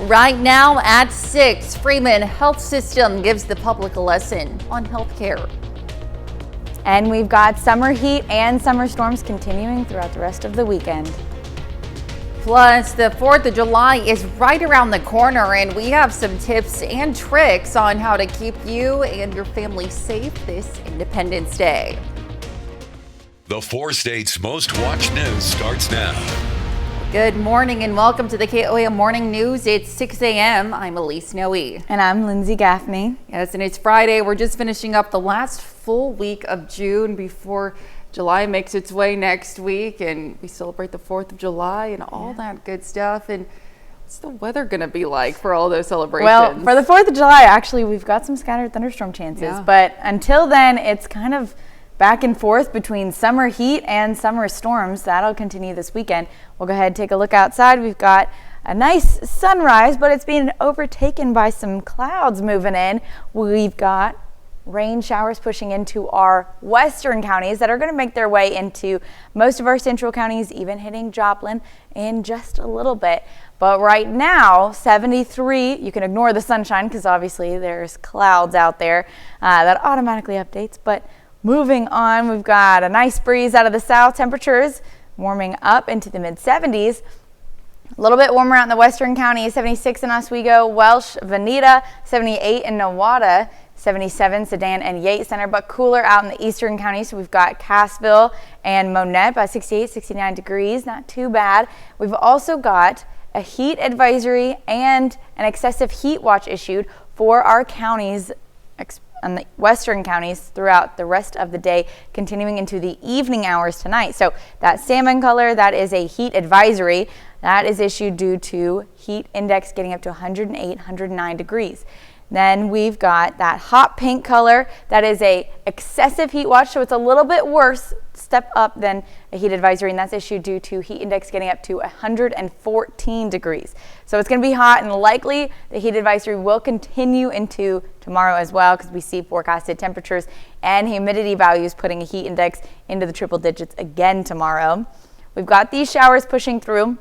Right now at 6, Freeman Health System gives the public a lesson on healthcare. And we've got summer heat and summer storms continuing throughout the rest of the weekend. Plus, the 4th of July is right around the corner, and we have some tips and tricks on how to keep you and your family safe this Independence Day. The 4 states' most watched news starts now. Good morning and welcome to the KOAM Morning News. It's 6 a.m. I'm Elise Noe. And I'm Lindsay Gaffney. Yes, and it's Friday. We're just finishing up the last full week of June before July makes its way next week, and we celebrate the 4th of July and all that good stuff. And what's the weather going to be like for all those celebrations? Well, for the 4th of July, actually, we've got some scattered thunderstorm chances. But until then, it's kind of back and forth between summer heat and summer storms. That'll continue this weekend. We'll go ahead and take a look outside. We've got a nice sunrise, but it's being overtaken by some clouds moving in. We've got rain showers pushing into our western counties that are going to make their way into most of our central counties, even hitting Joplin in just a little bit. But right now, 73, you can ignore the sunshine because obviously there's clouds out there that automatically updates. But moving on, we've got a nice breeze out of the south. Temperatures warming up into the mid-70s. A little bit warmer out in the western counties, 76 in Oswego, Welsh, Veneta, 78 in Nowata, 77 Sedan and Yates Center, but cooler out in the eastern counties. So we've got Cassville and Monette by 68, 69 degrees, not too bad. We've also got a heat advisory and an excessive heat watch issued for our counties on the western counties throughout the rest of the day, continuing into the evening hours tonight. So that salmon color, that is a heat advisory. That is issued due to heat index getting up to 108, 109 degrees. Then we've got that hot pink color. That is a excessive heat watch, so it's a little bit worse step up than a heat advisory, and that's issued due to heat index getting up to 114 degrees. So it's going to be hot, and likely the heat advisory will continue into tomorrow as well, because we see forecasted temperatures and humidity values putting a heat index into the triple digits again tomorrow. We've got these showers pushing through.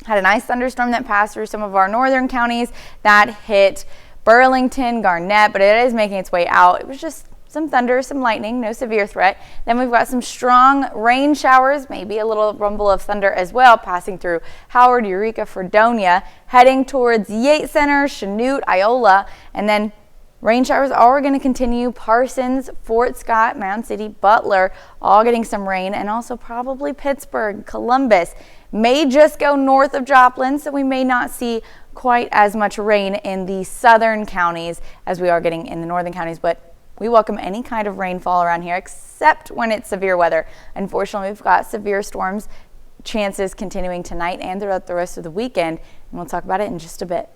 Had a nice thunderstorm that passed through some of our northern counties that hit Burlington, Garnett, but it is making its way out. It was just some thunder, some lightning, no severe threat. Then we've got some strong rain showers, maybe a little rumble of thunder as well, passing through Howard, Eureka, Fredonia, heading towards Yates Center, Chanute, Iola, and then rain showers are going to continue. Parsons, Fort Scott, Mound City, Butler, all getting some rain, and also probably Pittsburgh, Columbus. May just go north of Joplin, so we may not see quite as much rain in the southern counties as we are getting in the northern counties, but we welcome any kind of rainfall around here except when it's severe weather. Unfortunately, we've got severe storms chances continuing tonight and throughout the rest of the weekend, and we'll talk about it in just a bit.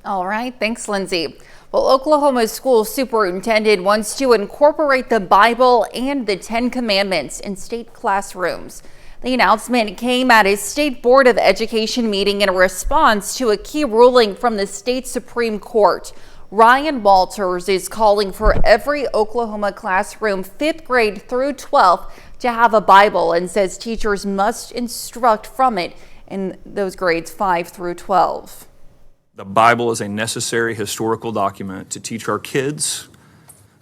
All right, thanks, Lindsay. Well, Oklahoma's school superintendent wants to incorporate the Bible and the 10 Commandments in state classrooms. The announcement came at a state board of education meeting in response to a key ruling from the state Supreme Court. Ryan Walters is calling for every Oklahoma classroom, 5th grade through 12th, to have a Bible, and says teachers must instruct from it in those grades 5 through 12. The Bible is a necessary historical document to teach our kids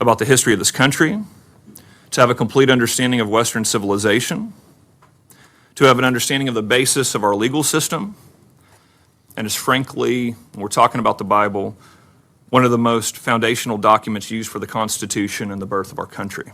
about the history of this country, to have a complete understanding of Western civilization, to have an understanding of the basis of our legal system, and is frankly, when we're talking about the Bible, one of the most foundational documents used for the Constitution and the birth of our country.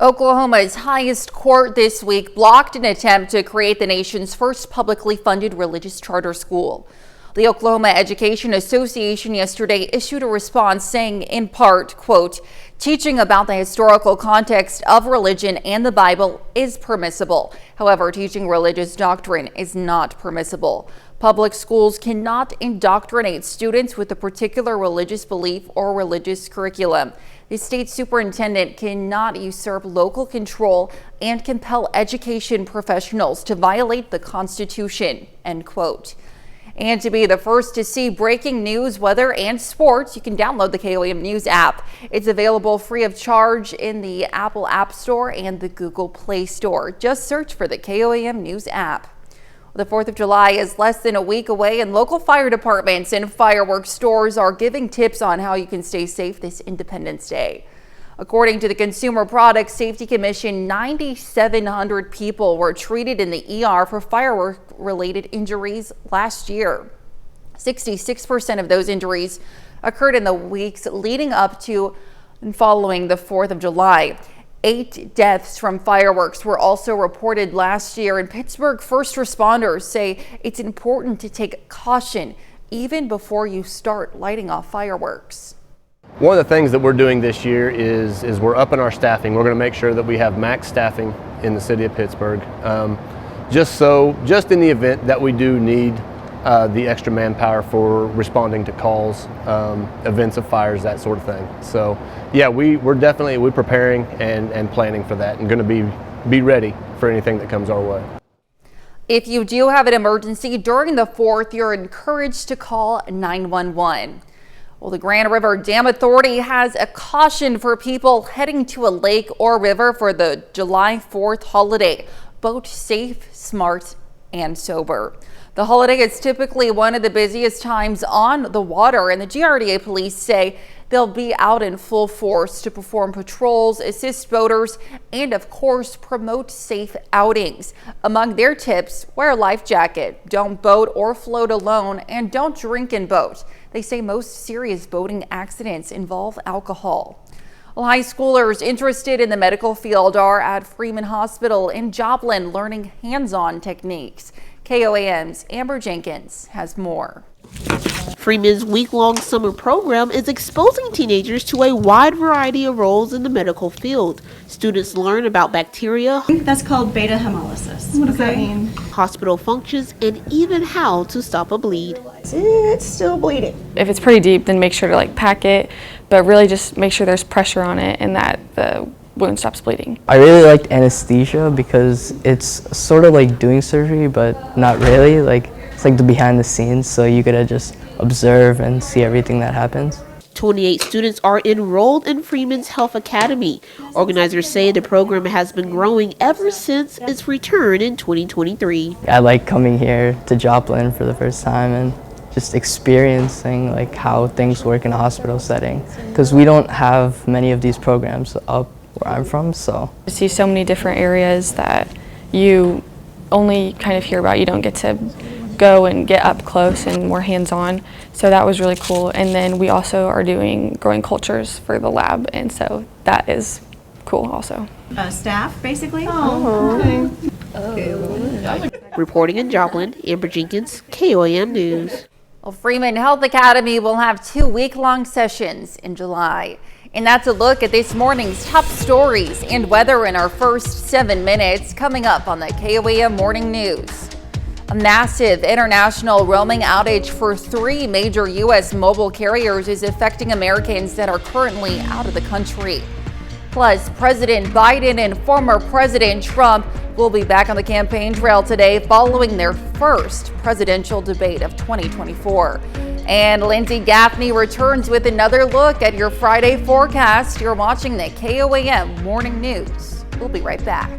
Oklahoma's highest court this week blocked an attempt to create the nation's first publicly funded religious charter school. The Oklahoma Education Association yesterday issued a response saying, in part, quote, teaching about the historical context of religion and the Bible is permissible. However, teaching religious doctrine is not permissible. Public schools cannot indoctrinate students with a particular religious belief or religious curriculum. The state superintendent cannot usurp local control and compel education professionals to violate the Constitution, end quote. And to be the first to see breaking news, weather, and sports, you can download the KOAM News app. It's available free of charge in the Apple App Store and the Google Play Store. Just search for the KOAM News app. The 4th of July is less than a week away, and local fire departments and fireworks stores are giving tips on how you can stay safe this Independence Day. According to the Consumer Product Safety Commission, 9,700 people were treated in the ER for firework-related injuries last year. 66% of those injuries occurred in the weeks leading up to and following the 4th of July. 8 deaths from fireworks were also reported last year, and Pittsburgh first responders say it's important to take caution even before you start lighting off fireworks. One of the things that we're doing this year is we're upping our staffing. We're going to make sure that we have max staffing in the city of Pittsburgh, just in the event that we do need the extra manpower for responding to calls, events of fires, that sort of thing. So yeah, we're preparing and planning for that, and going to be ready for anything that comes our way. If you do have an emergency during the 4th, you're encouraged to call 911. Well, the Grand River Dam Authority has a caution for people heading to a lake or river for the July 4th holiday. Boat safe, smart, and sober. The holiday is typically one of the busiest times on the water, and the GRDA police say they'll be out in full force to perform patrols, assist boaters, and of course promote safe outings. Among their tips, wear a life jacket, don't boat or float alone, and don't drink and boat. They say most serious boating accidents involve alcohol. Well, high schoolers interested in the medical field are at Freeman Hospital in Joplin learning hands-on techniques. KOAM's Amber Jenkins has more. Freeman's week-long summer program is exposing teenagers to a wide variety of roles in the medical field. Students learn about bacteria. That's called beta hemolysis. What does that mean? Hospital functions, and even how to stop a bleed. It's still bleeding. If it's pretty deep, then make sure to pack it, but really just make sure there's pressure on it and that the wound stops bleeding. I really liked anesthesia because it's sort of like doing surgery, but not really. It's like the behind the scenes, so you gotta just observe and see everything that happens. 28 students are enrolled in Freeman's Health Academy. Organizers say the program has been growing ever since its return in 2023. I like coming here to Joplin for the first time and just experiencing how things work in a hospital setting, because we don't have many of these programs up where I'm from. So You see so many different areas that you only kind of hear about. You don't get to go and get up close and more hands-on, so that was really cool. And then we also are doing growing cultures for the lab, and so that is cool also. Staff, basically? Oh, okay. Reporting in Joplin, Amber Jenkins, KOAM News. Well, Freeman Health Academy will have 2 week-long sessions in July. And that's a look at this morning's top stories and weather in our first 7 minutes, coming up on the KOAM Morning News. A massive international roaming outage for 3 major U.S. mobile carriers is affecting Americans that are currently out of the country. Plus, President Biden and former President Trump will be back on the campaign trail today following their first presidential debate of 2024. And Lindsay Gaffney returns with another look at your Friday forecast. You're watching the KOAM Morning News. We'll be right back.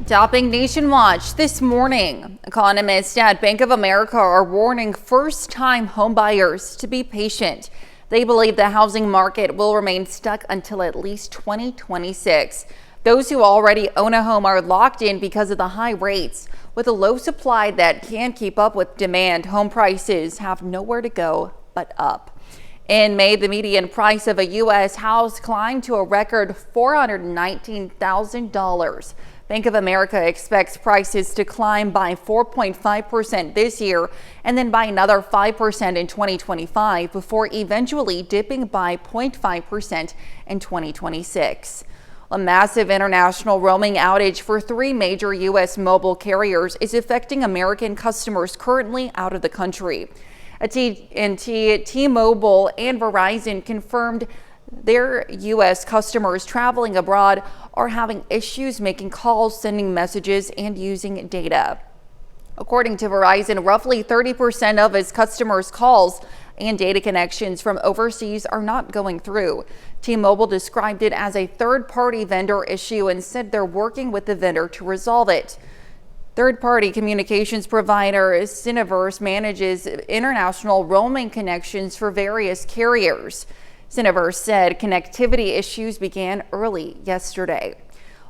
Topping Nation Watch this morning, economists at Bank of America are warning first-time homebuyers to be patient. They believe the housing market will remain stuck until at least 2026. Those who already own a home are locked in because of the high rates. With a low supply that can't keep up with demand, home prices have nowhere to go but up. In May, the median price of a U.S. house climbed to a record $419,000. Bank of America expects prices to climb by 4.5% this year and then by another 5% in 2025 before eventually dipping by 0.5% in 2026. A massive international roaming outage for 3 major U.S. mobile carriers is affecting American customers currently out of the country. AT&T, T-Mobile, and Verizon confirmed their U.S. customers traveling abroad are having issues making calls, sending messages, and using data. According to Verizon, roughly 30% of its customers' calls and data connections from overseas are not going through. T-Mobile described it as a third-party vendor issue and said they're working with the vendor to resolve it. Third-party communications provider Cineverse manages international roaming connections for various carriers. Cineverse said connectivity issues began early yesterday.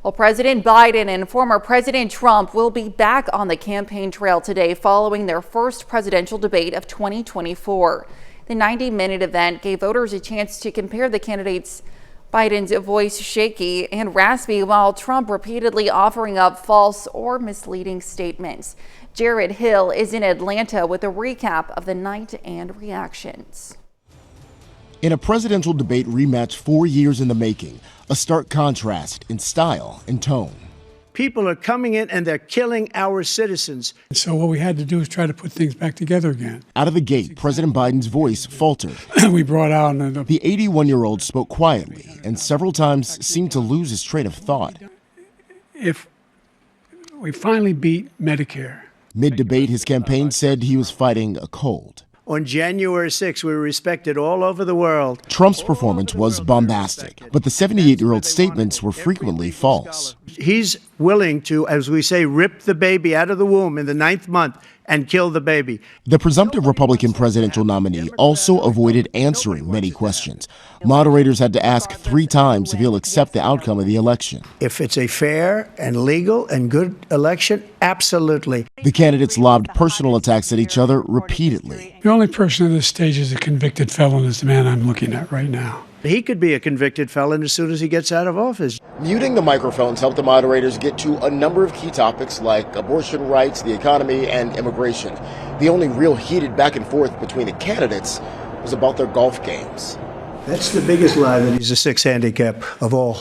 Well, President Biden and former President Trump will be back on the campaign trail today following their first presidential debate of 2024. The 90-minute event gave voters a chance to compare the candidates. Biden's voice shaky and raspy, while Trump repeatedly offering up false or misleading statements. Jared Hill is in Atlanta with a recap of the night and reactions. In a presidential debate rematch 4 years in the making, a stark contrast in style and tone. People are coming in and they're killing our citizens. So what we had to do is try to put things back together again. Out of the gate, President Biden's voice faltered. We brought out the 81-year-old spoke quietly and several times seemed to lose his train of thought. If we finally beat Medicare. Mid-debate, his campaign said he was fighting a cold. On January 6th, we were respected all over the world. Trump's performance was bombastic, but the 78-year-old's statements were frequently false. He's willing to, as we say, rip the baby out of the womb in the 9th month and kill the baby. The presumptive Republican presidential nominee also avoided answering many questions. Moderators had to ask 3 times if he'll accept the outcome of the election. If it's a fair and legal and good election, absolutely. The candidates lobbed personal attacks at each other repeatedly. The only person at this stage is a convicted felon is the man I'm looking at right now. He could be a convicted felon as soon as he gets out of office. Muting the microphones helped the moderators get to a number of key topics like abortion rights, the economy, and immigration. The only real heated back and forth between the candidates was about their golf games. That's the biggest lie, that he's a 6 handicap of all.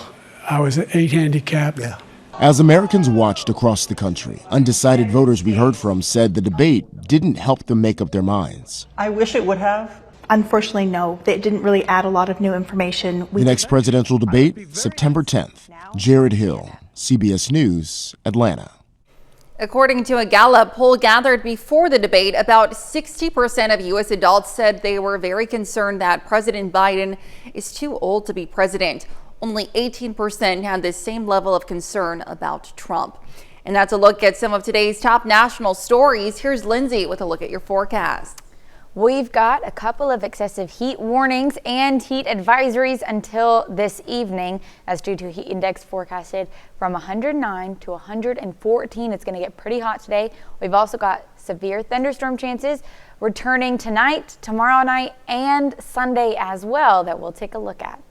I was at 8 handicap. Yeah. As Americans watched across the country, undecided voters we heard from said the debate didn't help them make up their minds. I wish it would have. Unfortunately, no. It didn't really add a lot of new information. The next presidential debate, September 10th. Jared Hill, CBS News, Atlanta. According to a Gallup poll gathered before the debate, about 60% of U.S. adults said they were very concerned that President Biden is too old to be president. Only 18% had the same level of concern about Trump. And that's a look at some of today's top national stories. Here's Lindsay with a look at your forecast. We've got a couple of excessive heat warnings and heat advisories until this evening. That's due to a heat index forecasted from 109 to 114. It's going to get pretty hot today. We've also got severe thunderstorm chances returning tonight, tomorrow night, and Sunday as well that we'll take a look at.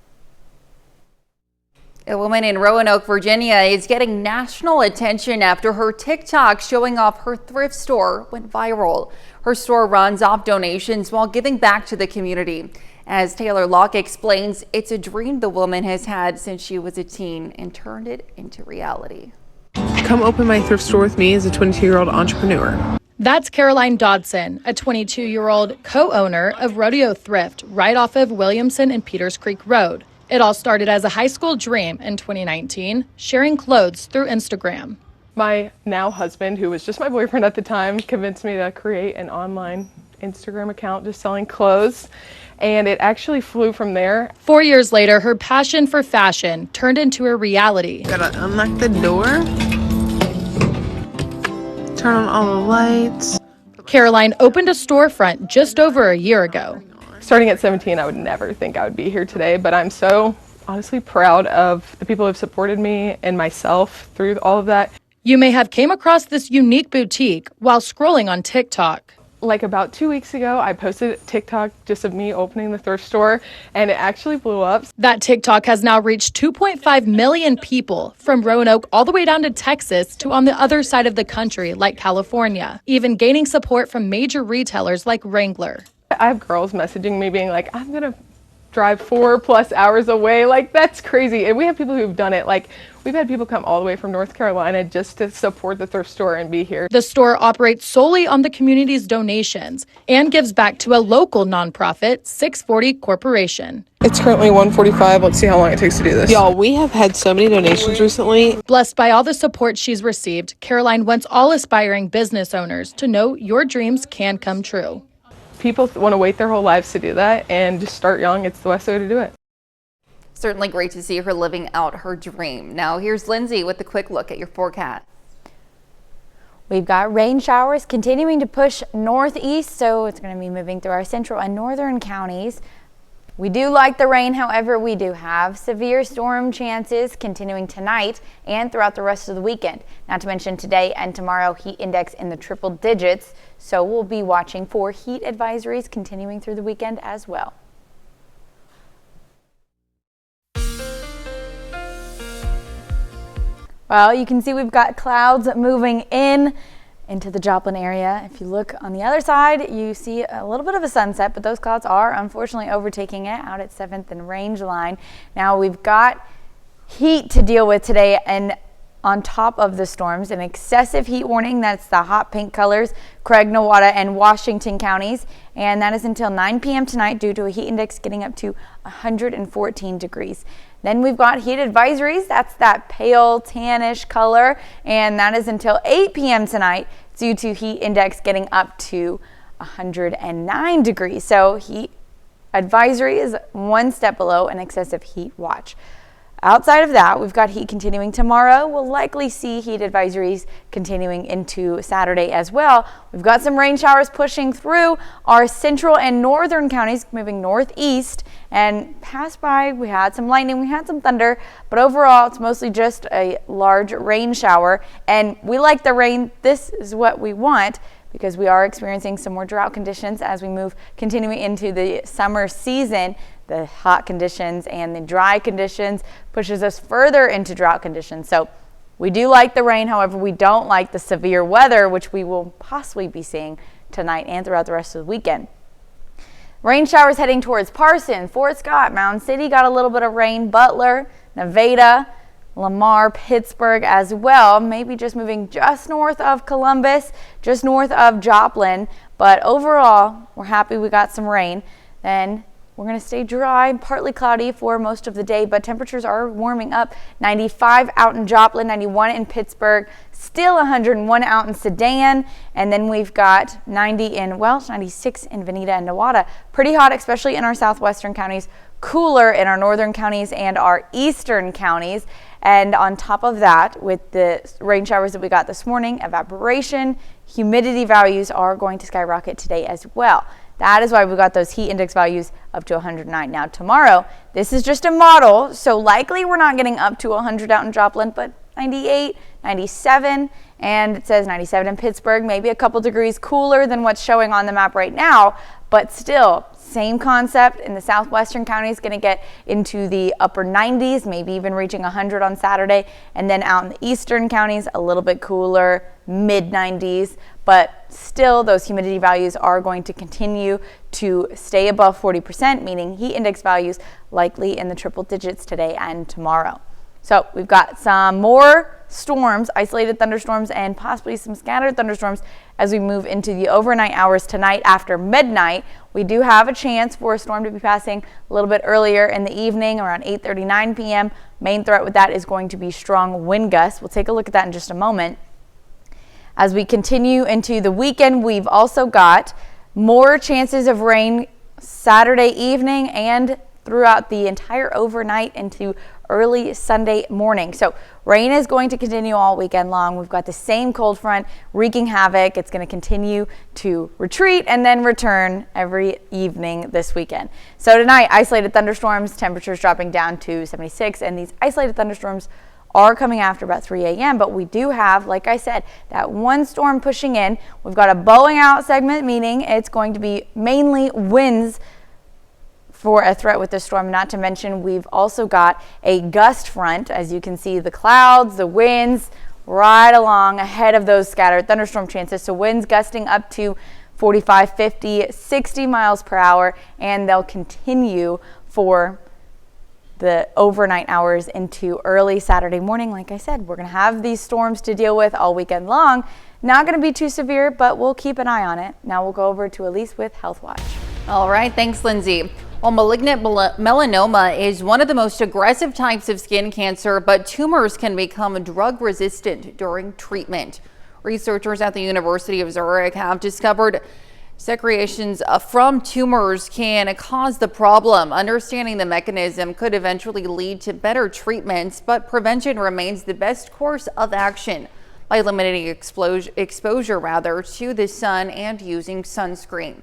A woman in Roanoke, Virginia is getting national attention after her TikTok showing off her thrift store went viral. Her store runs off donations while giving back to the community. As Taylor Locke explains, it's a dream the woman has had since she was a teen and turned it into reality. Come open my thrift store with me as a 22-year-old entrepreneur. That's Caroline Dodson, a 22-year-old co-owner of Rodeo Thrift right off of Williamson and Peters Creek Road. It all started as a high school dream in 2019, sharing clothes through Instagram. My now husband, who was just my boyfriend at the time, convinced me to create an online Instagram account just selling clothes, and it actually flew from there. 4 years later, her passion for fashion turned into a reality. Gotta unlock the door, turn on all the lights. Caroline opened a storefront just over a year ago. Starting at 17, I would never think I would be here today, but I'm so honestly proud of the people who have supported me and myself through all of that. You may have came across this unique boutique while scrolling on TikTok. Like about 2 weeks ago, I posted a TikTok just of me opening the thrift store, and it actually blew up. That TikTok has now reached 2.5 million people from Roanoke all the way down to Texas to on the other side of the country like California, even gaining support from major retailers like Wrangler. I have girls messaging me being like, I'm gonna drive 4+ hours away. Like, that's crazy. And we have people who've done it. Like, we've had people come all the way from North Carolina just to support the thrift store and be here. The store operates solely on the community's donations and gives back to a local nonprofit, 640 Corporation. It's currently 1:45. Let's see how long it takes to do this. Y'all, we have had so many donations recently. Blessed by all the support she's received, Caroline wants all aspiring business owners to know your dreams can come true. people want to wait their whole lives to do that, and just start young. It's the best way to do it. Certainly great to see her living out her dream. Now here's Lindsay with a quick look at your forecast. We've got rain showers continuing to push northeast, so it's going to be moving through our central and northern counties. We do like the rain, however, we do have severe storm chances continuing tonight and throughout the rest of the weekend. Not to mention today and tomorrow, heat index in the triple digits, so we'll be watching for heat advisories continuing through the weekend as well. Well, you can see we've got clouds moving into the Joplin area. If you look on the other side, you see a little bit of a sunset, but those clouds are unfortunately overtaking it out at 7th and Range Line. Now we've got heat to deal with today, and on top of the storms, an excessive heat warning. That's the hot pink colors, Craig, Nowata, and Washington counties. And that is until 9 p.m. tonight due to a heat index getting up to 114 degrees. Then we've got heat advisories. That's that pale tannish color. And that is until 8 p.m. tonight due to heat index getting up to 109 degrees. So heat advisory is one step below an excessive heat watch. Outside of that, we've got heat continuing tomorrow. We'll likely see heat advisories continuing into Saturday as well. We've got some rain showers pushing through our central and northern counties, moving northeast and passed by. We had some lightning, we had some thunder, but overall it's mostly just a large rain shower. And we like the rain. This is what we want, because we are experiencing some more drought conditions as we move continuing into the summer season. The hot conditions and the dry conditions pushes us further into drought conditions. So we do like the rain, however, we don't like the severe weather, which we will possibly be seeing tonight and throughout the rest of the weekend. Rain showers heading towards Parson, Fort Scott, Mound City got a little bit of rain, Butler, Nevada, Lamar, Pittsburgh as well, maybe just moving just north of Columbus, just north of Joplin, but overall we're happy we got some rain. Then we're going to stay dry, partly cloudy for most of the day, but temperatures are warming up. 95 out in Joplin, 91 in Pittsburgh, still 101 out in Sedan, and then we've got 90 in Welch, 96 in Veneta and Nowata. Pretty hot, especially in our southwestern counties, cooler in our northern counties and our eastern counties. And on top of that, with the rain showers that we got this morning, evaporation, humidity values are going to skyrocket today as well. That is why we got those heat index values up to 109. Now tomorrow, this is just a model, so likely we're not getting up to 100 out in Joplin, but 98, 97, and it says 97 in Pittsburgh, maybe a couple degrees cooler than what's showing on the map right now, but still, same concept in the southwestern counties, going to get into the upper 90s, maybe even reaching 100 on Saturday, and then out in the eastern counties, a little bit cooler, mid 90s, but still those humidity values are going to continue to stay above 40%, meaning heat index values likely in the triple digits today and tomorrow. So we've got some more storms, isolated thunderstorms, and possibly some scattered thunderstorms as we move into the overnight hours tonight after midnight. We do have a chance for a storm to be passing a little bit earlier in the evening, around 8:39 p.m. Main threat with that is going to be strong wind gusts. We'll take a look at that in just a moment. As we continue into the weekend, we've also got more chances of rain Saturday evening and throughout the entire overnight into early Sunday morning. So rain is going to continue all weekend long. We've got the same cold front wreaking havoc. It's going to continue to retreat and then return every evening this weekend. So tonight, isolated thunderstorms, temperatures dropping down to 76, and these isolated thunderstorms are coming after about 3 a.m. But we do have, like I said, that one storm pushing in. We've got a bowing out segment, meaning it's going to be mainly winds for a threat with the storm. Not to mention, we've also got a gust front. As you can see, the clouds, the winds right along ahead of those scattered thunderstorm chances. So winds gusting up to 45, 50, 60 miles per hour, and they'll continue for the overnight hours into early Saturday morning. Like I said, we're going to have these storms to deal with all weekend long. Not going to be too severe, but we'll keep an eye on it. Now we'll go over to Elise with Health Watch. All right, thanks, Lindsay. Well, malignant melanoma is one of the most aggressive types of skin cancer, but tumors can become drug resistant during treatment. Researchers at the University of Zurich have discovered Secretions from tumors can cause the problem. Understanding the mechanism could eventually lead to better treatments, but prevention remains the best course of action by limiting exposure to the sun and using sunscreen.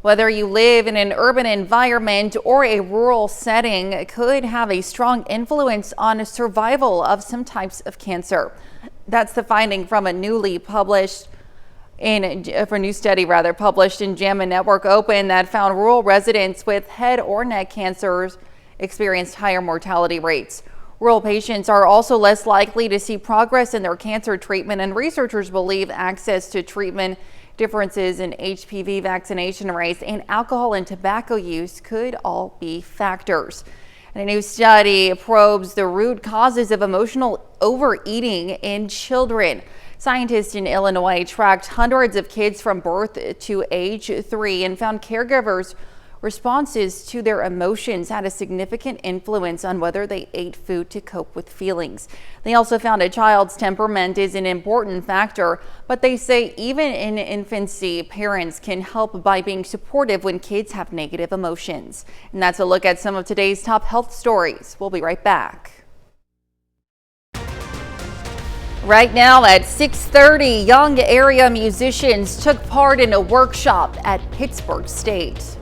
Whether you live in an urban environment or a rural setting, could have a strong influence on survival of some types of cancer. That's the finding from a new study published in JAMA Network Open that found rural residents with head or neck cancers experienced higher mortality rates. Rural patients are also less likely to see progress in their cancer treatment, and researchers believe access to treatment, differences in HPV vaccination rates, and alcohol and tobacco use could all be factors. And a new study probes the root causes of emotional overeating in children. Scientists in Illinois tracked hundreds of kids from birth to age 3 and found caregivers' responses to their emotions had a significant influence on whether they ate food to cope with feelings. They also found a child's temperament is an important factor, but they say even in infancy, parents can help by being supportive when kids have negative emotions. And that's a look at some of today's top health stories. We'll be right back. Right now at 6:30, young area musicians took part in a workshop at Pittsburg State.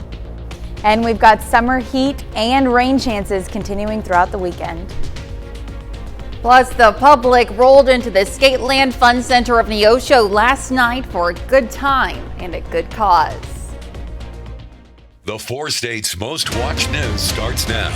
And we've got summer heat and rain chances continuing throughout the weekend. Plus, the public rolled into the Skateland Fun Center of Neosho last night for a good time and a good cause. The 4 states' most watched news starts now.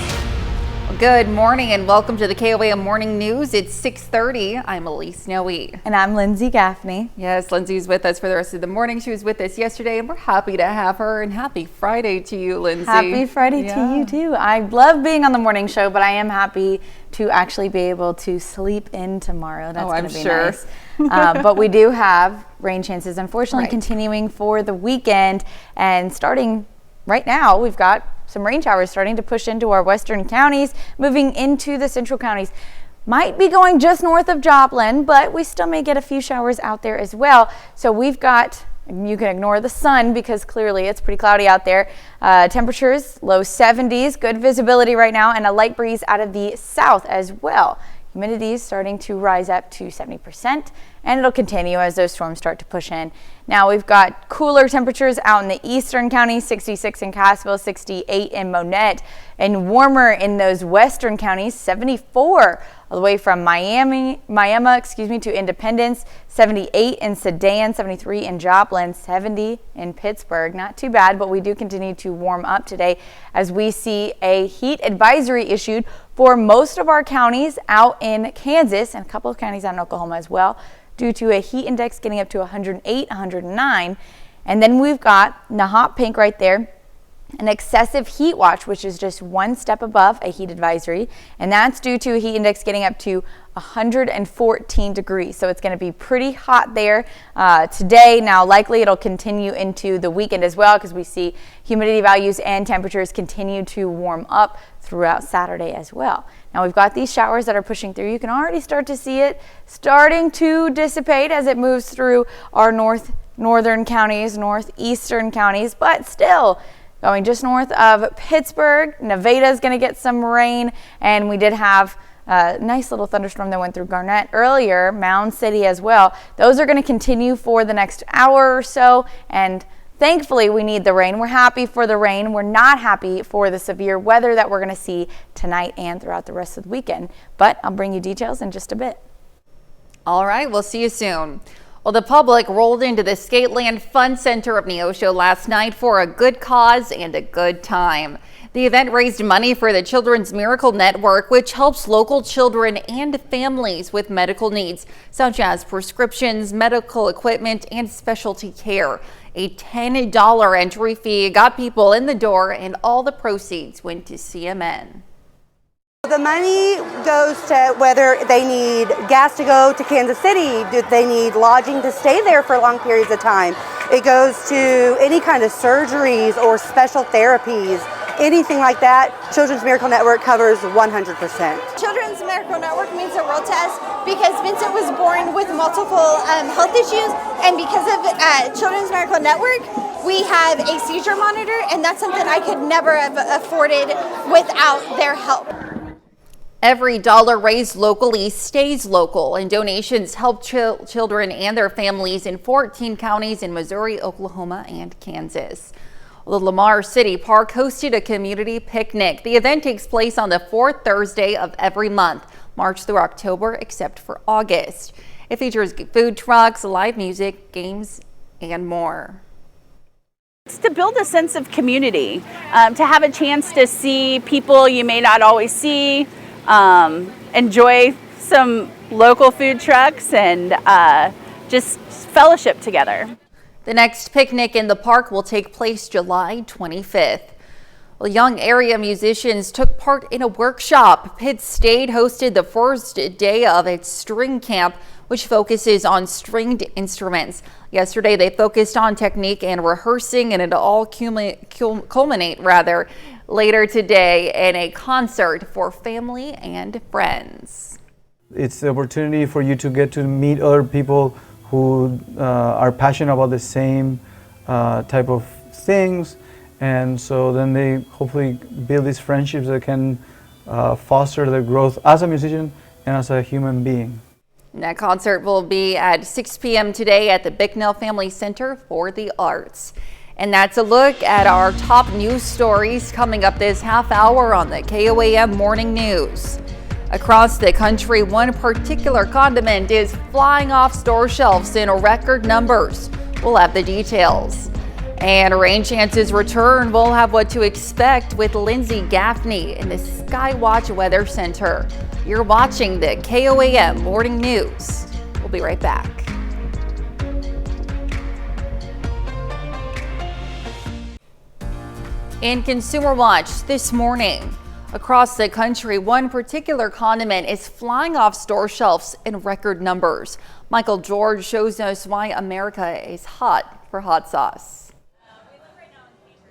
Good morning and welcome to the KOAM Morning News. It's 6:30. I'm Elise Noe. And I'm Lindsay Gaffney. Yes, Lindsay's with us for the rest of the morning. She was with us yesterday and we're happy to have her. And happy Friday to you, Lindsay. Happy Friday to you too. I love being on the morning show, but I am happy to actually be able to sleep in tomorrow. That's going to be nice. But we do have rain chances, unfortunately, continuing for the weekend. And starting right now, we've got some rain showers starting to push into our western counties, moving into the central counties. Might be going just north of Joplin, but we still may get a few showers out there as well. So we've got, you can ignore the sun because clearly it's pretty cloudy out there. Temperatures, low 70s, good visibility right now, and a light breeze out of the south as well. Humidity is starting to rise up to 70%, and it'll continue as those storms start to push in. Now we've got cooler temperatures out in the eastern counties, 66 in Cassville, 68 in Monette, and warmer in those western counties, 74 all the way from Miami to Independence, 78 in Sedan, 73 in Joplin, 70 in Pittsburgh. Not too bad, but we do continue to warm up today as we see a heat advisory issued for most of our counties out in Kansas and a couple of counties out in Oklahoma as well, due to a heat index getting up to 108, 109. And then we've got in the hot pink right there, an excessive heat watch, which is just one step above a heat advisory. And that's due to a heat index getting up to 114 degrees. So it's going to be pretty hot there today. Now, likely it'll continue into the weekend as well because we see humidity values and temperatures continue to warm up throughout Saturday as well. Now we've got these showers that are pushing through. You can already start to see it starting to dissipate as it moves through our northern counties, northeastern counties, but still going just north of Pittsburgh. Nevada is going to get some rain, and we did have a nice little thunderstorm that went through Garnett earlier, Mound City as well. Those are going to continue for the next hour or so, and thankfully we need the rain. We're happy for the rain. We're not happy for the severe weather that we're going to see tonight and throughout the rest of the weekend, but I'll bring you details in just a bit. All right, we'll see you soon. Well, the public rolled into the Skateland Fun Center of Neosho last night for a good cause and a good time. The event raised money for the Children's Miracle Network, which helps local children and families with medical needs, such as prescriptions, medical equipment, and specialty care. A $10 entry fee got people in the door, and all the proceeds went to CMN. The money goes to whether they need gas to go to Kansas City, do they need lodging to stay there for long periods of time. It goes to any kind of surgeries or special therapies anything like that, Children's Miracle Network covers 100%. Children's Miracle Network means the world test because Vincent was born with multiple health issues, and because of Children's Miracle Network, we have a seizure monitor, and that's something I could never have afforded without their help. Every dollar raised locally stays local, and donations help children and their families in 14 counties in Missouri, Oklahoma, and Kansas. The Lamar City Park hosted a community picnic. The event takes place on the fourth Thursday of every month, March through October, except for August. It features food trucks, live music, games, and more. It's to build a sense of community, to have a chance to see people you may not always see, enjoy some local food trucks, and just fellowship together. The next picnic in the park will take place July 25th. Well, young area musicians took part in a workshop. Pitt State hosted the first day of its string camp, which focuses on stringed instruments. Yesterday, they focused on technique and rehearsing, and it all culminate later today in a concert for family and friends. It's the opportunity for you to get to meet other people who are passionate about the same type of things, and so then they hopefully build these friendships that can foster their growth as a musician and as a human being. And that concert will be at 6 p.m. today at the Bicknell Family Center for the Arts. And that's a look at our top news stories coming up this half hour on the KOAM Morning News. Across the country, one particular condiment is flying off store shelves in record numbers. We'll have the details. And rain chances return. We'll have what to expect with Lindsay Gaffney in the Skywatch Weather Center. You're watching the KOAM Morning News. We'll be right back. In Consumer Watch this morning, across the country, one particular condiment is flying off store shelves in record numbers. Michael George shows us why America is hot for hot sauce.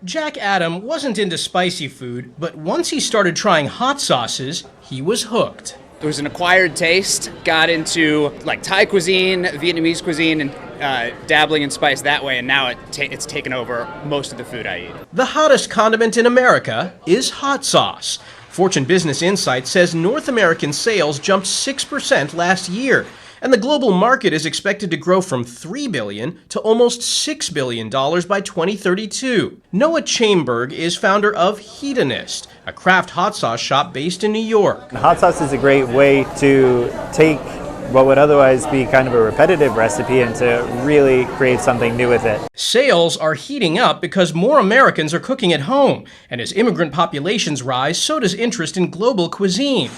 Jack Adam wasn't into spicy food, but once he started trying hot sauces, he was hooked. It was an acquired taste, got into like Thai cuisine, Vietnamese cuisine, and dabbling in spice that way, and now it's taken over most of the food I eat. The hottest condiment in America is hot sauce. Fortune Business Insight says North American sales jumped 6% last year, and the global market is expected to grow from $3 billion to almost $6 billion by 2032. Noah Chaimberg is founder of Hedonist, a craft hot sauce shop based in New York. Hot sauce is a great way to take what would otherwise be kind of a repetitive recipe and to really create something new with it. Sales are heating up because more Americans are cooking at home, and as immigrant populations rise, so does interest in global cuisine.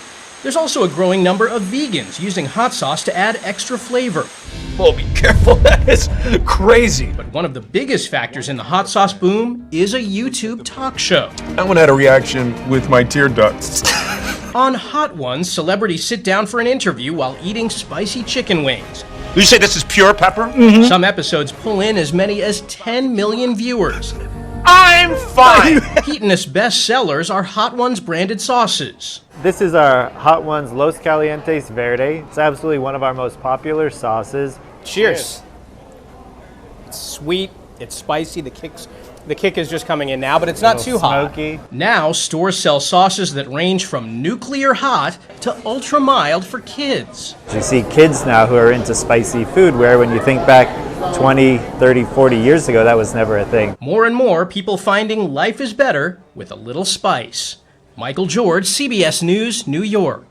There's also a growing number of vegans using hot sauce to add extra flavor. Oh, be careful, that is crazy. But one of the biggest factors in the hot sauce boom is a YouTube talk show. That one had a reaction with my tear ducts. On Hot Ones, celebrities sit down for an interview while eating spicy chicken wings. You say this is pure pepper? Mm-hmm. Some episodes pull in as many as 10 million viewers. I'm fine. Hedonist best sellers are Hot Ones branded sauces. This is our Hot Ones Los Calientes Verde. It's absolutely one of our most popular sauces. Cheers. It's sweet, it's spicy, the kick is just coming in now, but it's not too smoky. Hot. Now, stores sell sauces that range from nuclear hot to ultra mild for kids. You see kids now who are into spicy food, where when you think back 20, 30, 40 years ago, that was never a thing. More and more people finding life is better with a little spice. Michael George, CBS News, New York.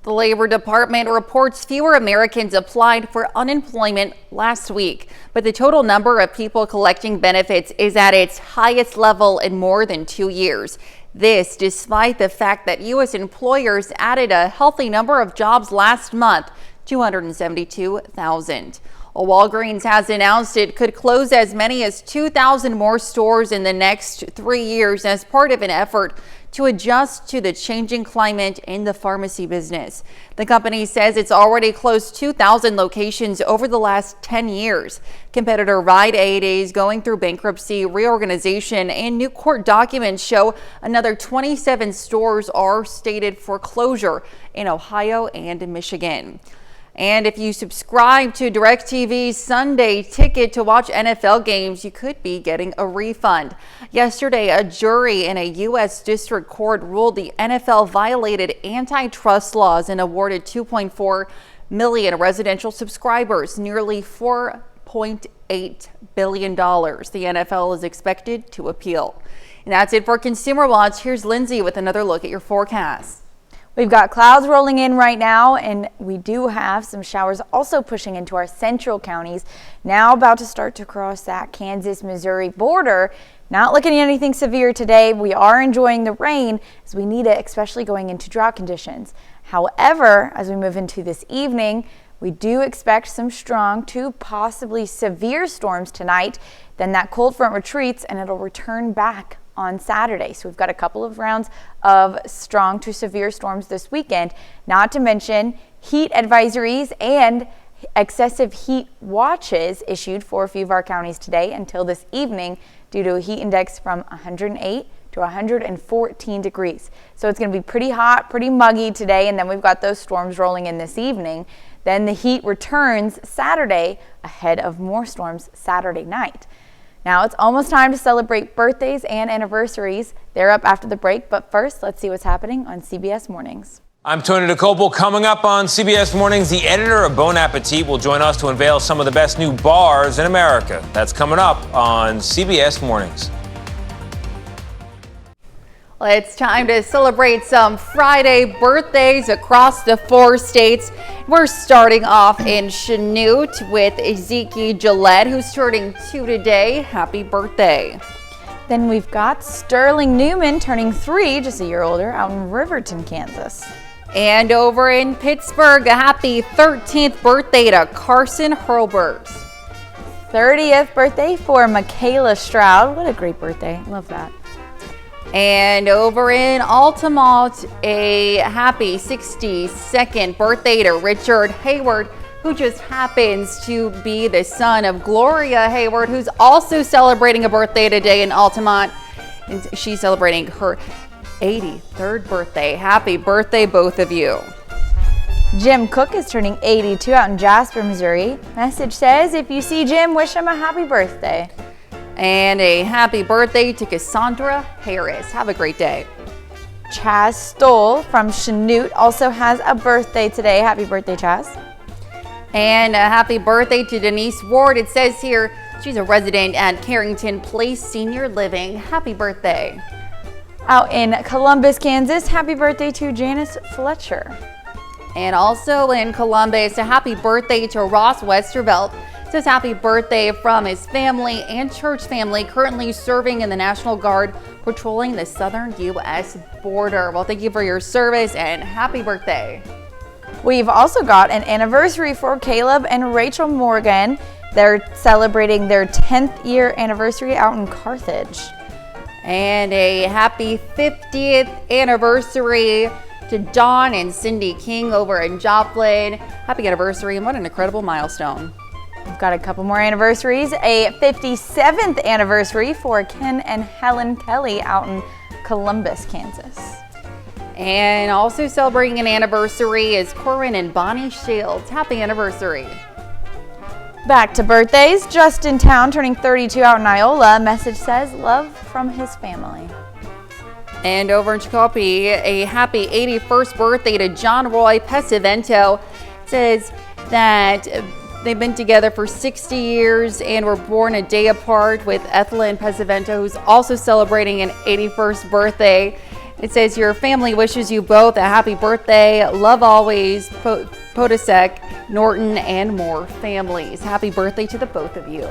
The Labor Department reports fewer Americans applied for unemployment last week, but the total number of people collecting benefits is at its highest level in more than 2 years. This despite the fact that U.S. employers added a healthy number of jobs last month, 272,000. Walgreens has announced it could close as many as 2,000 more stores in the next 3 years as part of an effort to adjust to the changing climate in the pharmacy business. The company says it's already closed 2,000 locations over the last 10 years. Competitor Rite Aid is going through bankruptcy, reorganization, and new court documents show another 27 stores are slated for closure in Ohio and in Michigan. And if you subscribe to DirecTV's Sunday ticket to watch NFL games, you could be getting a refund. Yesterday, a jury in a U.S. district court ruled the NFL violated antitrust laws and awarded 2.4 million residential subscribers nearly $4.8 billion. The NFL is expected to appeal. And that's it for Consumer Watch. Here's Lindsay with another look at your forecast. We've got clouds rolling in right now, and we do have some showers also pushing into our central counties. Now about to start to cross that Kansas-Missouri border. Not looking at anything severe today. We are enjoying the rain as we need it, especially going into drought conditions. However, as we move into this evening, we do expect some strong to possibly severe storms tonight. Then that cold front retreats and it'll return back on Saturday. So we've got a couple of rounds of strong to severe storms this weekend, not to mention heat advisories and excessive heat watches issued for a few of our counties today until this evening due to a heat index from 108 to 114 degrees. So it's going to be pretty hot, pretty muggy today, and then we've got those storms rolling in this evening. Then the heat returns Saturday ahead of more storms Saturday night. Now it's almost time to celebrate birthdays and anniversaries. They're up after the break, but first, let's see what's happening on CBS Mornings. I'm Tony DeCopel. Coming up on CBS Mornings, the editor of Bon Appetit will join us to unveil some of the best new bars in America. That's coming up on CBS Mornings. Well, it's time to celebrate some Friday birthdays across the 4 states. We're starting off in Chanute with Ezekiel Gillette, who's turning 2 today. Happy birthday. Then we've got Sterling Newman turning 3, just a year older, out in Riverton, Kansas. And over in Pittsburgh, a happy 13th birthday to Carson Hurlburt. 30th birthday for Michaela Stroud. What a great birthday. Love that. And over in Altamont, a happy 62nd birthday to Richard Hayward, who just happens to be the son of Gloria Hayward, who's also celebrating a birthday today in Altamont. And she's celebrating her 83rd birthday. Happy birthday, both of you. Jim Cook is turning 82 out in Jasper, Missouri. Message says, if you see Jim, wish him a happy birthday. And a happy birthday to Cassandra Harris. Have a great day. Chaz Stoll from Chanute also has a birthday today. Happy birthday, Chaz. And a happy birthday to Denise Ward. It says here she's a resident at Carrington Place Senior Living. Happy birthday. Out in Columbus, Kansas, happy birthday to Janice Fletcher. And also in Columbus, a happy birthday to Ross Westervelt. Says happy birthday from his family and church family currently serving in the National Guard patrolling the southern U.S. border. Well, thank you for your service and happy birthday. We've also got an anniversary for Caleb and Rachel Morgan. They're celebrating their 10th year anniversary out in Carthage. And a happy 50th anniversary to Don and Cindy King over in Joplin. Happy anniversary and what an incredible milestone. We've got a couple more anniversaries. A 57th anniversary for Ken and Helen Kelly out in Columbus, Kansas. And also celebrating an anniversary is Corinne and Bonnie Shields. Happy anniversary. Back to birthdays. Justin Town turning 32 out in Iola. Message says love from his family. And over in Chicopee, a happy 81st birthday to John Roy Pesavento. It says that they've been together for 60 years and were born a day apart, with Ethelyn Pesavento, who's also celebrating an 81st birthday. It says your family wishes you both a happy birthday. Love always, Podesek, Norton, and more families. Happy birthday to the both of you.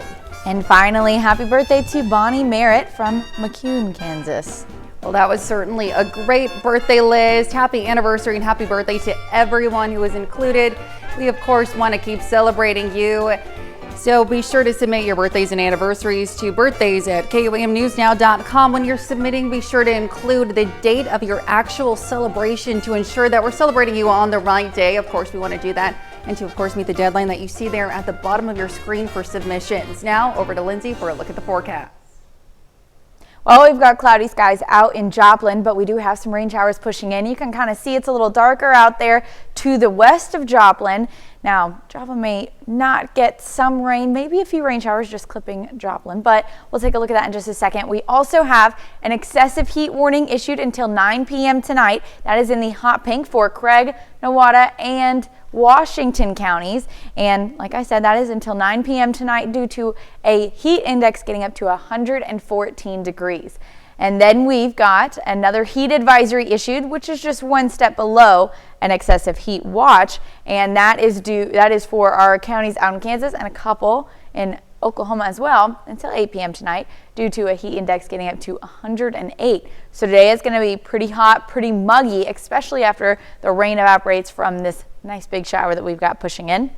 And finally, happy birthday to Bonnie Merritt from McCune, Kansas. Well, that was certainly a great birthday list. Happy anniversary and happy birthday to everyone who was included. We, of course, want to keep celebrating you. So be sure to submit your birthdays and anniversaries to birthdays@KOAMnewsnow.com. When you're submitting, be sure to include the date of your actual celebration to ensure that we're celebrating you on the right day. Of course, we want to do that. And to, of course, meet the deadline that you see there at the bottom of your screen for submissions. Now, over to Lindsay for a look at the forecast. Well, we've got cloudy skies out in Joplin, but we do have some rain showers pushing in. You can kind of see it's a little darker out there to the west of Joplin. Now, Joplin may not get some rain, maybe a few rain showers just clipping Joplin, but we'll take a look at that in just a second. We also have an excessive heat warning issued until 9 p.m. tonight. That is in the hot pink for Craig, Nowata, and Washington counties. And like I said, that is until 9 p.m. tonight due to a heat index getting up to 114 degrees. And then we've got another heat advisory issued, which is just one step below an excessive heat watch. And that is for our counties out in Kansas and a couple in Oklahoma as well until 8 p.m. tonight due to a heat index getting up to 108. So today is going to be pretty hot, pretty muggy, especially after the rain evaporates from this nice big shower that we've got pushing in.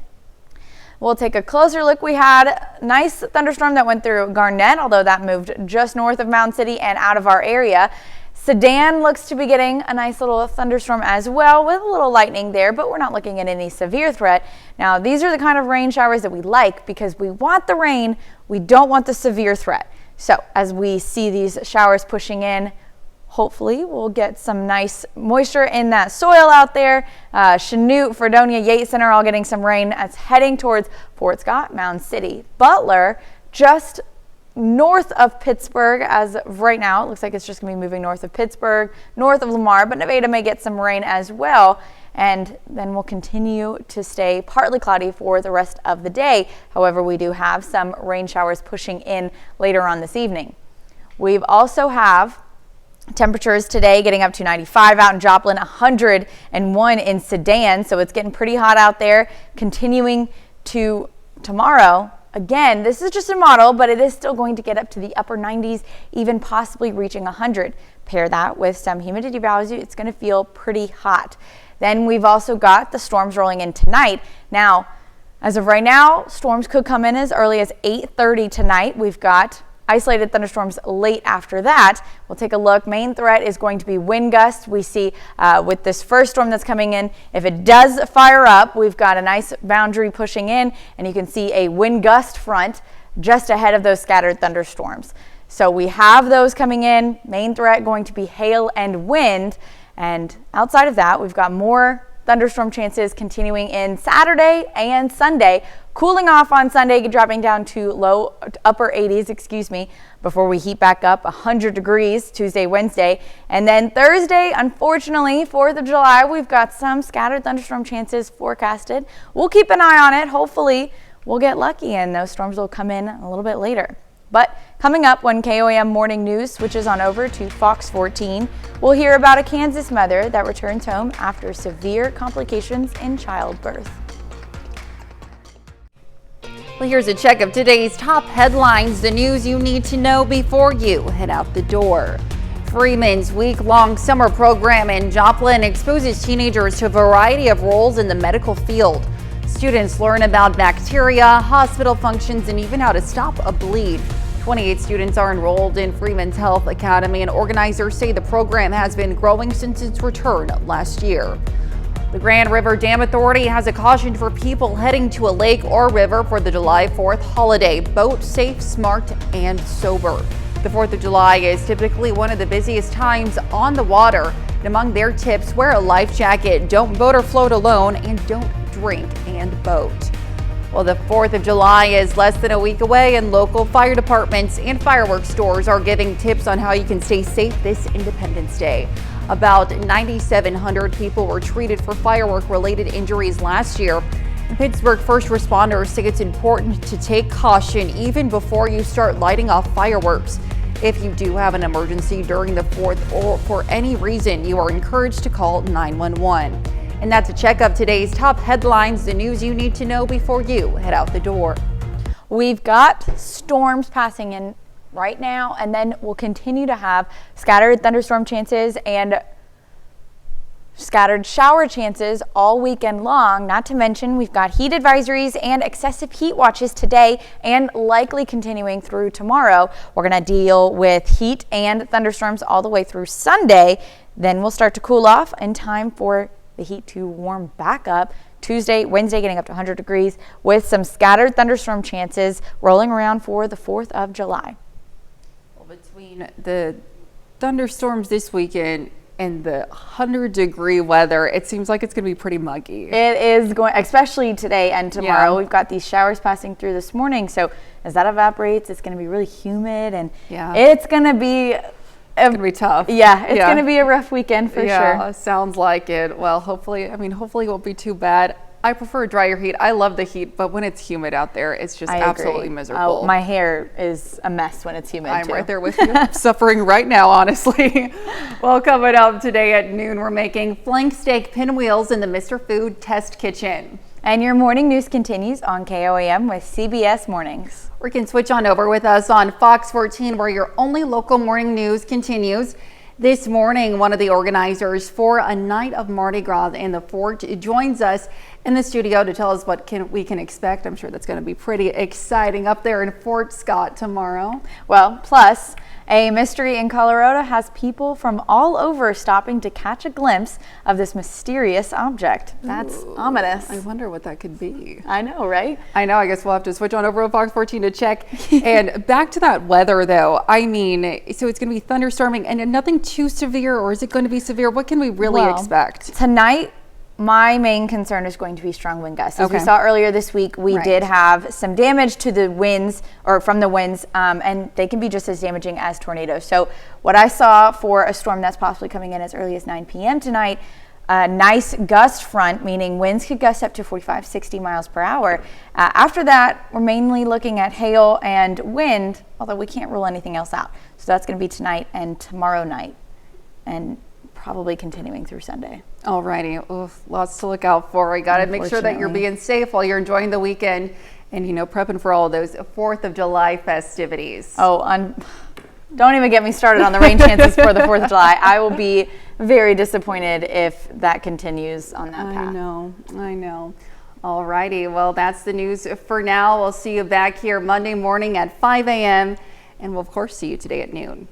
We'll take a closer look. We had a nice thunderstorm that went through Garnett, although that moved just north of Mound City and out of our area. Sedan looks to be getting a nice little thunderstorm as well with a little lightning there, but we're not looking at any severe threat. Now, these are the kind of rain showers that we like because we want the rain, we don't want the severe threat. So as we see these showers pushing in, hopefully we'll get some nice moisture in that soil out there. Chanute, Fredonia, Yates Center all getting some rain. That's heading towards Fort Scott, Mound City. Butler, just north of Pittsburgh as of right now. It looks like it's just going to be moving north of Pittsburgh, north of Lamar, but Nevada may get some rain as well. And then we'll continue to stay partly cloudy for the rest of the day. However, we do have some rain showers pushing in later on this evening. We've also have temperatures today getting up to 95 out in Joplin, 101 in Sedan. So it's getting pretty hot out there. Continuing to tomorrow. Again, this is just a model, but it is still going to get up to the upper 90s, even possibly reaching 100. Pair that with some humidity values, it's going to feel pretty hot. Then we've also got the storms rolling in tonight. Now, as of right now, storms could come in as early as 8:30 tonight. We've got isolated thunderstorms late after that. We'll take a look. Main threat is going to be wind gusts. We see with this first storm that's coming in, if it does fire up, we've got a nice boundary pushing in, and you can see a wind gust front just ahead of those scattered thunderstorms. So we have those coming in. Main threat going to be hail and wind. And outside of that, we've got more thunderstorm chances continuing in Saturday and Sunday. Cooling off on Sunday, dropping down to upper 80s, before we heat back up 100 degrees Tuesday, Wednesday. And then Thursday, unfortunately, 4th of July, we've got some scattered thunderstorm chances forecasted. We'll keep an eye on it. Hopefully, we'll get lucky and those storms will come in a little bit later. But coming up when KOAM Morning News switches on over to Fox 14, we'll hear about a Kansas mother that returns home after severe complications in childbirth. Well, here's a check of today's top headlines, the news you need to know before you head out the door. Freeman's week-long summer program in Joplin exposes teenagers to a variety of roles in the medical field. Students learn about bacteria, hospital functions, and even how to stop a bleed. 28 students are enrolled in Freeman's Health Academy, and organizers say the program has been growing since its return last year. The Grand River Dam Authority has a caution for people heading to a lake or river for the July 4th holiday. Boat safe, smart, and sober. The 4th of July is typically one of the busiest times on the water. And among their tips, wear a life jacket, don't boat or float alone, and don't drink and boat. Well, the 4th of July is less than a week away, and local fire departments and fireworks stores are giving tips on how you can stay safe this Independence Day. About 9,700 people were treated for firework-related injuries last year. And Pittsburgh first responders say it's important to take caution even before you start lighting off fireworks. If you do have an emergency during the 4th or for any reason, you are encouraged to call 911. And that's a check of today's top headlines, the news you need to know before you head out the door. We've got storms passing in right now, and then we'll continue to have scattered thunderstorm chances and Scattered shower chances all weekend long. Not to mention, we've got heat advisories and excessive heat watches today and likely continuing through tomorrow. We're going to deal with heat and thunderstorms all the way through Sunday. Then we'll start to cool off in time for the heat to warm back up. Tuesday, Wednesday getting up to 100 degrees with some scattered thunderstorm chances rolling around for the 4th of July. Well, between the thunderstorms this weekend and the 100-degree weather, it seems like it's going to be pretty muggy. It is going, especially today and tomorrow. Yeah. We've got these showers passing through this morning, so as that evaporates, it's going to be really humid, and it's going to be It's going to be tough. Yeah, it's going to be a rough weekend for sure. Yeah, sounds like it. Well, hopefully it won't be too bad. I prefer drier heat. I love the heat, but when it's humid out there, it's just absolutely miserable. Oh, my hair is a mess when it's humid. I'm right there with you. I'm suffering right now, honestly. Well, coming up today at noon, we're making flank steak pinwheels in the Mr. Food Test Kitchen. And your morning news continues on KOAM with CBS Mornings. We can switch on over with us on Fox 14, where your only local morning news continues. This morning, one of the organizers for a night of Mardi Gras in the fort joins us in the studio to tell us what we can expect. I'm sure that's going to be pretty exciting up there in Fort Scott tomorrow. Well, plus a mystery in Colorado has people from all over stopping to catch a glimpse of this mysterious object. That's ominous. I wonder what that could be. I know, right? I know. I guess we'll have to switch on over to Fox 14 to check. And back to that weather, though. I mean, so it's going to be thunderstorming and nothing too severe, or is it going to be severe? What can we really expect? Tonight, my main concern is going to be strong wind gusts. As we saw earlier this week, we did have some damage to the winds, or from the winds, and they can be just as damaging as tornadoes. So what I saw for a storm that's possibly coming in as early as 9 p.m. tonight, a nice gust front, meaning winds could gust up to 45, 60 miles per hour. After that, we're mainly looking at hail and wind, although we can't rule anything else out. So that's going to be tonight and tomorrow night, and probably continuing through Sunday. Alrighty, lots to look out for. We got to make sure that you're being safe while you're enjoying the weekend and, prepping for all of those 4th of July festivities. Oh, don't even get me started on the rain chances for the 4th of July. I will be very disappointed if that continues on that path. I know. Alrighty, well, that's the news for now. We'll see you back here Monday morning at 5 a.m. and we'll, of course, see you today at noon.